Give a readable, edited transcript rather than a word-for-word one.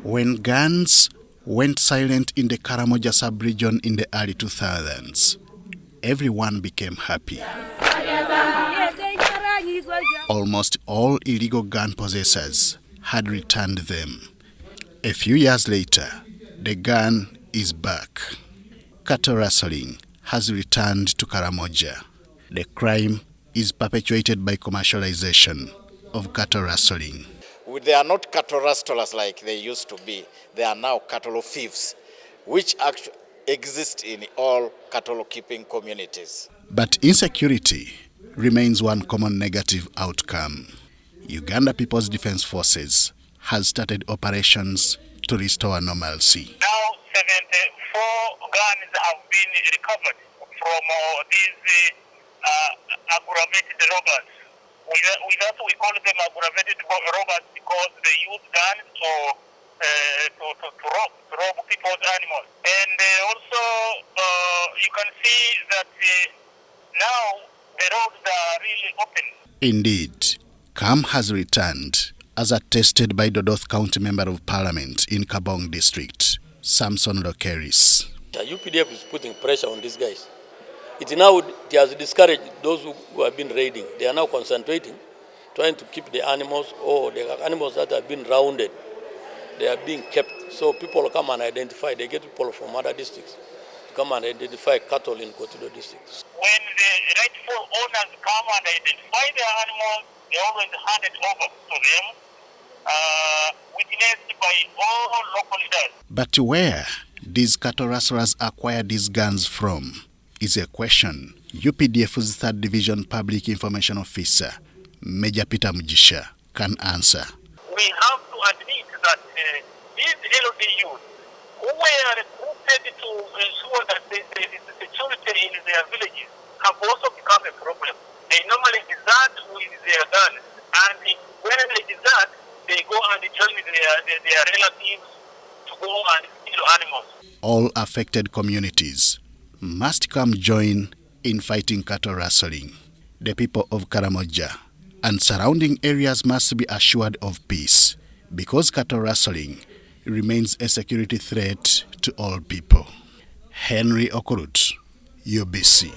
When guns went silent in the Karamoja Sub region in the early 2000s, everyone became happy. Almost all illegal gun possessors had returned them. A few years later, the gun is back. Cattle rustling has returned to Karamoja. The crime is perpetuated by commercialization of cattle rustling. They are not cattle rustlers like they used to be. They are now cattle thieves, which actually exist in all cattle keeping communities. But insecurity remains one common negative outcome. Uganda People's Defense Forces has started operations to restore normalcy. Now 74 guns have been recovered from these aggravated robbers. We call them aggravated robbers because they use guns to rob people's animals. And also you can see that now the roads are really open. Indeed, calm has returned, as attested by Dodoth County Member of Parliament in Kabong District, Samson Lokeris. The UPDF is putting pressure on these guys. It has discouraged those who have been raiding. They are now concentrating, trying to keep the animals, or the animals that have been rounded. They are being kept. So people come and identify. They get people from other districts to come and identify cattle in Kotido district. When the rightful owners come and identify their animals, they always hand it over to them, witnessed by all local leaders. But where these cattle rustlers acquire these guns from is a question UPDF's 3rd Division Public Information Officer, Major Peter Mugisha, can answer. We have to admit that these LDUs, who were recruited to ensure that the security in their villages, have also become a problem. They normally desert with their guns, and when they desert, they go and join their relatives to go and steal animals. All affected communities must come join in fighting cattle rustling. The people of Karamoja and surrounding areas must be assured of peace, because cattle rustling remains a security threat to all people. Henry Okurut, UBC.